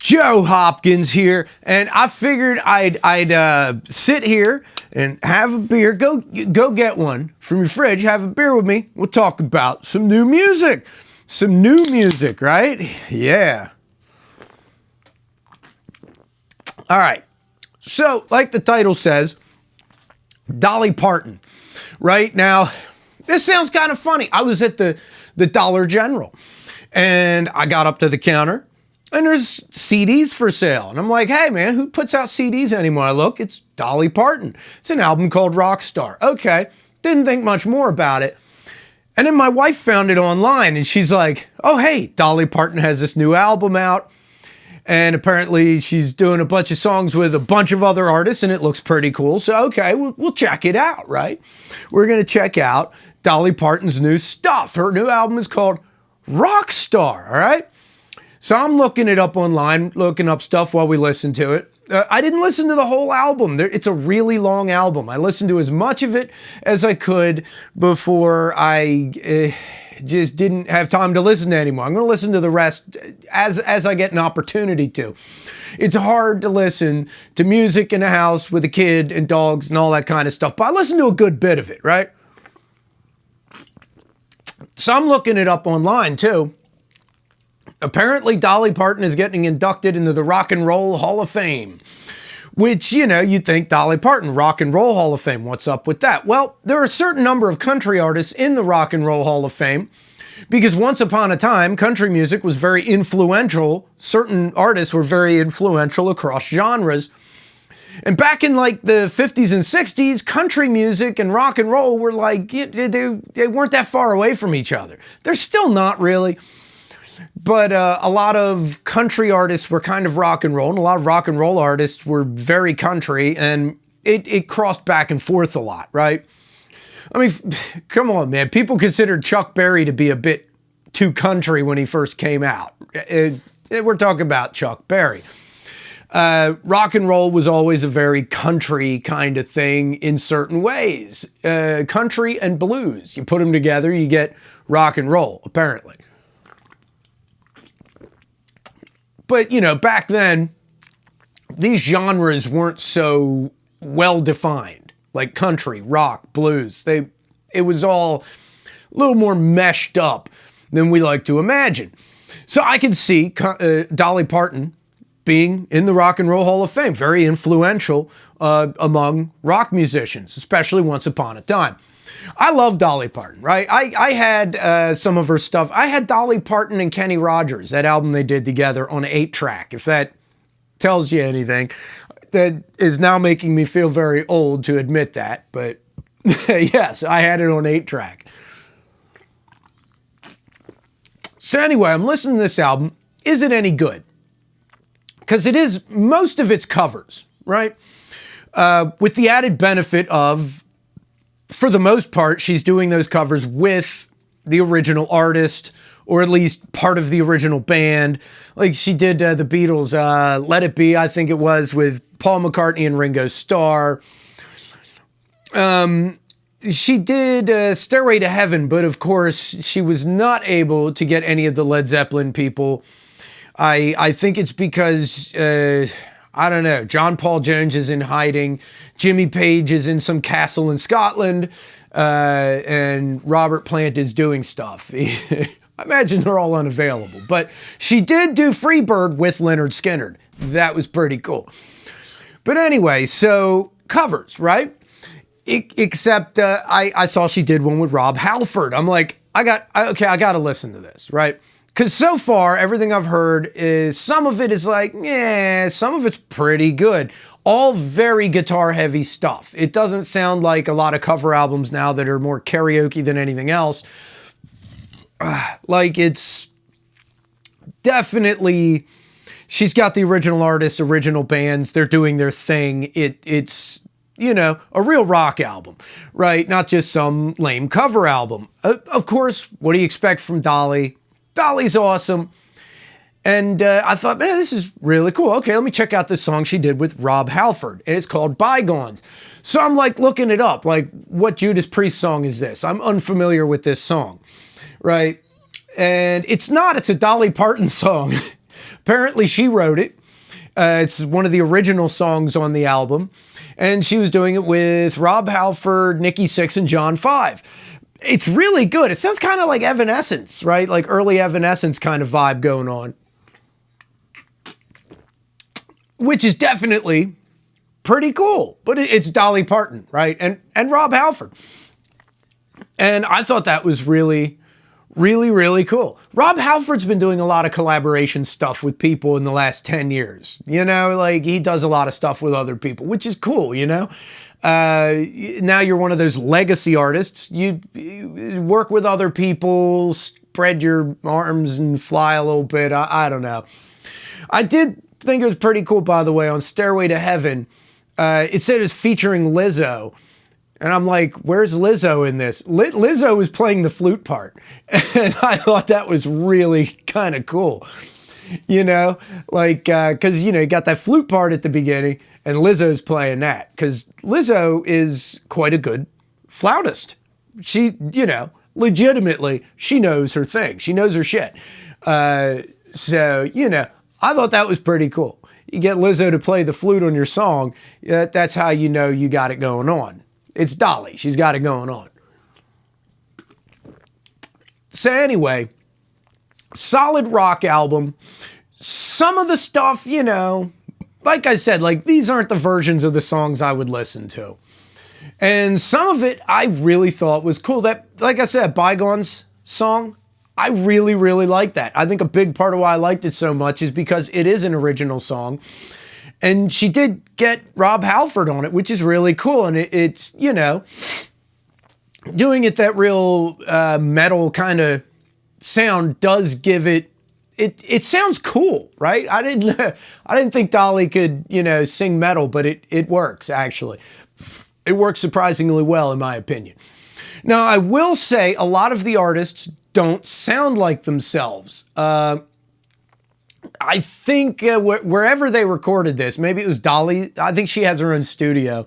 Joe Hopkins here, and I figured I'd sit here and have a beer. Go get one from your fridge. Have a beer with me. We'll talk about some new music. Some new music, right? Yeah. All right. So, like the title says, Dolly Parton. Right now, this sounds kind of funny. I was at the Dollar General, and I got up to the counter, and there's CDs for sale. And I'm like, hey, man, who puts out CDs anymore? I look, it's Dolly Parton. It's an album called Rockstar. Okay, didn't think much more about it. And then my wife found it online, and she's like, oh, hey, Dolly Parton has this new album out. And apparently she's doing a bunch of songs with a bunch of other artists, and it looks pretty cool. So, okay, we'll check it out, right? We're going to check out Dolly Parton's new stuff. Her new album is called Rockstar, all right? So I'm looking it up online, looking up stuff while we listen to it. I didn't listen to the whole album. It's a really long album. I listened to as much of it as I could before I just didn't have time to listen to anymore. I'm going to listen to the rest as I get an opportunity to. It's hard to listen to music in a house with a kid and dogs and all that kind of stuff, but I listened to a good bit of it, right? So I'm looking it up online too. Apparently, Dolly Parton is getting inducted into the Rock and Roll Hall of Fame, which, you know, you'd think Dolly Parton, Rock and Roll Hall of Fame. What's up with that? Well, there are a certain number of country artists in the Rock and Roll Hall of Fame because once upon a time, country music was very influential. Certain artists were very influential across genres. And back in like the 50s and 60s, country music and rock and roll were like, they weren't that far away from each other. They're still not really. But a lot of country artists were kind of rock and roll, and a lot of rock and roll artists were very country, and it crossed back and forth a lot, right? I mean, come on, man. People considered Chuck Berry to be a bit too country when he first came out. We're talking about Chuck Berry. Rock and roll was always a very country kind of thing in certain ways. Country and blues. You put them together, you get rock and roll, apparently. But, you know, back then, these genres weren't so well defined, like country, rock, blues. It was all a little more meshed up than we like to imagine. So I can see Dolly Parton being in the Rock and Roll Hall of Fame, very influential among rock musicians, especially once upon a time. I love Dolly Parton, right? I had some of her stuff. I had Dolly Parton and Kenny Rogers, that album they did together on an 8-track, if that tells you anything. That is now making me feel very old to admit that, but yes, I had it on 8-track. So anyway, I'm listening to this album. Is it any good? Because it is, most of it's covers, right? With the added benefit of, for the most part, she's doing those covers with the original artist, or at least part of the original band. Like she did the Beatles' Let It Be, I think it was, with Paul McCartney and Ringo Starr. She did Stairway to Heaven, but of course she was not able to get any of the Led Zeppelin people. I think it's because, I don't know, John Paul Jones is in hiding, Jimmy Page is in some castle in Scotland, and Robert Plant is doing stuff. I imagine they're all unavailable. But she did do Freebird with Lynyrd Skynyrd. That was pretty cool. But anyway, so covers, right? Except I saw she did one with Rob Halford. I'm like, I got to listen to this, right? Because so far, everything I've heard is, some of it is like, yeah, some of it's pretty good. All very guitar-heavy stuff. It doesn't sound like a lot of cover albums now that are more karaoke than anything else. Like, it's definitely, she's got the original artists, original bands, they're doing their thing. It's, you know, a real rock album, right? Not just some lame cover album. Of course, what do you expect from Dolly? Dolly's awesome. And I thought, man, this is really cool. Okay, let me check out this song she did with Rob Halford. And it's called Bygones. So I'm like looking it up. Like, what Judas Priest song is this? I'm unfamiliar with this song, right? And it's not. It's a Dolly Parton song. Apparently she wrote it. It's one of the original songs on the album. And she was doing it with Rob Halford, Nikki Sixx, and John Five. It's really good. It sounds kind of like Evanescence, right? Like early Evanescence kind of vibe going on. Which is definitely pretty cool. But it's Dolly Parton, right? And Rob Halford. And I thought that was really, really, really cool. Rob Halford's been doing a lot of collaboration stuff with people in the last 10 years. You know, like he does a lot of stuff with other people, which is cool, you know? Now you're one of those legacy artists. You work with other people, spread your arms and fly a little bit. I don't know. I did think it was pretty cool, by the way, on Stairway to Heaven. It said it's featuring Lizzo. And I'm like, where's Lizzo in this? Lizzo was playing the flute part. And I thought that was really kind of cool. You know, like, because, you know, you got that flute part at the beginning and Lizzo's playing that. Because Lizzo is quite a good flautist. She, you know, legitimately, she knows her thing. She knows her shit. So, you know, I thought that was pretty cool. You get Lizzo to play the flute on your song, that's how you know you got it going on. It's Dolly. She's got it going on. So anyway, solid rock album. Some of the stuff, you know, like I said, like these aren't the versions of the songs I would listen to. And some of it I really thought was cool. That, like I said, Bygones song, I really, really like that. I think a big part of why I liked it so much is because it is an original song. And she did get Rob Halford on it, which is really cool. And it's, you know, doing it that real metal kind of sound does give it, it sounds cool, right? I didn't think Dolly could, you know, sing metal, but it works, actually. It works surprisingly well, in my opinion. Now, I will say a lot of the artists don't sound like themselves. I think wherever they recorded this, maybe it was Dolly. I think she has her own studio.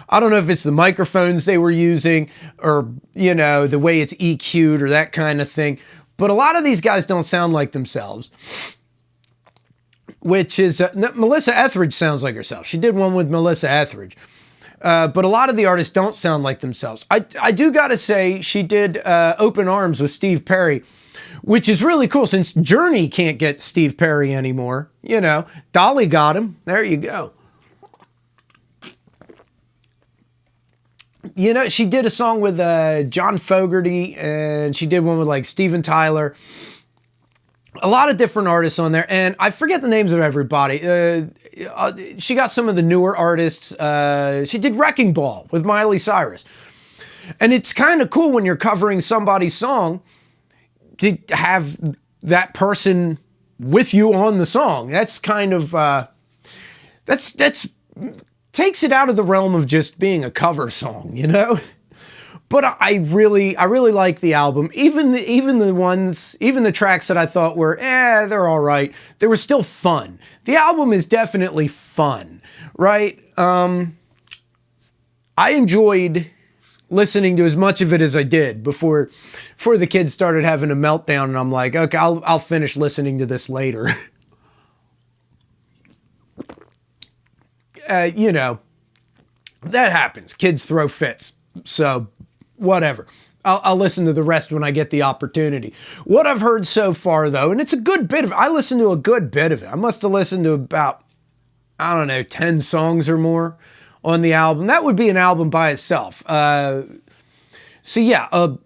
I don't know if it's the microphones they were using or, you know, the way it's EQ'd or that kind of thing. But a lot of these guys don't sound like themselves. Which is, Melissa Etheridge sounds like herself. She did one with Melissa Etheridge. But a lot of the artists don't sound like themselves. I do got to say, she did Open Arms with Steve Perry, which is really cool since Journey can't get Steve Perry anymore. You know, Dolly got him. There you go. You know, she did a song with John Fogerty, and she did one with like Steven Tyler. A lot of different artists on there, and I forget the names of everybody. She got some of the newer artists. She did Wrecking Ball with Miley Cyrus. And it's kind of cool when you're covering somebody's song to have that person with you on the song. That's kind of, that's takes it out of the realm of just being a cover song, you know? But I really like the album. Even the tracks that I thought were, they're all right. They were still fun. The album is definitely fun, right? I enjoyed listening to as much of it as I did before the kids started having a meltdown, and I'm like, okay, I'll finish listening to this later. You know, that happens. Kids throw fits. So whatever. I'll listen to the rest when I get the opportunity. What I've heard so far, though, and it's a good bit of it. I listened to a good bit of it. I must have listened to about, I don't know, 10 songs or more on the album. That would be an album by itself. So yeah, a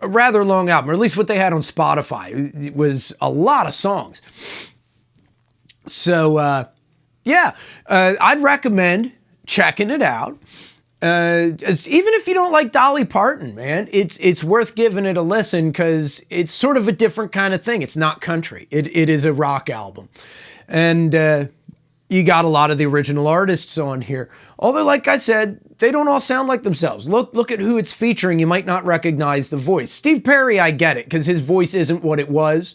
rather long album, or at least what they had on Spotify. It was a lot of songs. So yeah, I'd recommend checking it out. Even if you don't like Dolly Parton, man, it's worth giving it a listen because it's sort of a different kind of thing. It's not country. It is a rock album. And you got a lot of the original artists on here. Although, like I said, they don't all sound like themselves. Look at who it's featuring. You might not recognize the voice. Steve Perry, I get it, because his voice isn't what it was,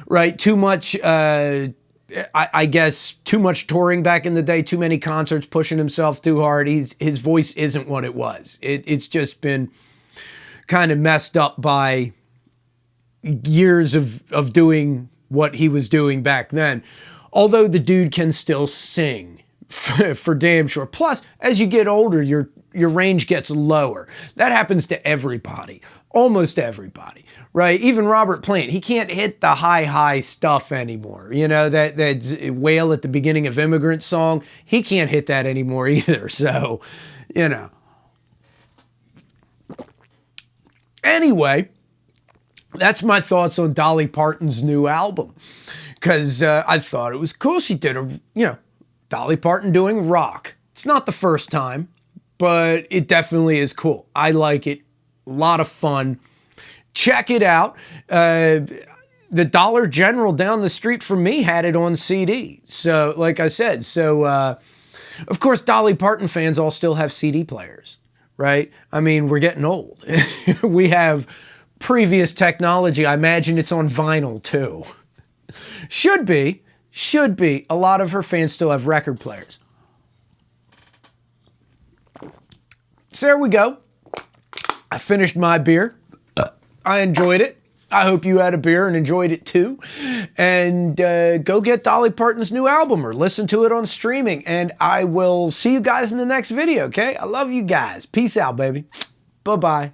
right? Too much, I guess, too much touring back in the day, too many concerts, pushing himself too hard. His voice isn't what it was. It's just been kind of messed up by years of doing what he was doing back then. Although the dude can still sing for damn sure. Plus, as you get older, your range gets lower. That happens to everybody, almost everybody, right? Even Robert Plant, he can't hit the high stuff anymore. You know, that wail at the beginning of Immigrant Song, he can't hit that anymore either. So, you know. Anyway, that's my thoughts on Dolly Parton's new album. Because I thought it was cool. She did Dolly Parton doing rock. It's not the first time, but it definitely is cool. I like it. A lot of fun. Check it out. The Dollar General down the street from me had it on CD. So, like I said, of course, Dolly Parton fans all still have CD players, right? I mean, we're getting old. We have previous technology. I imagine it's on vinyl too. Should be. A lot of her fans still have record players. So there we go. I finished my beer. I enjoyed it. I hope you had a beer and enjoyed it too. And go get Dolly Parton's new album or listen to it on streaming. And I will see you guys in the next video, okay? I love you guys. Peace out, baby. Bye-bye.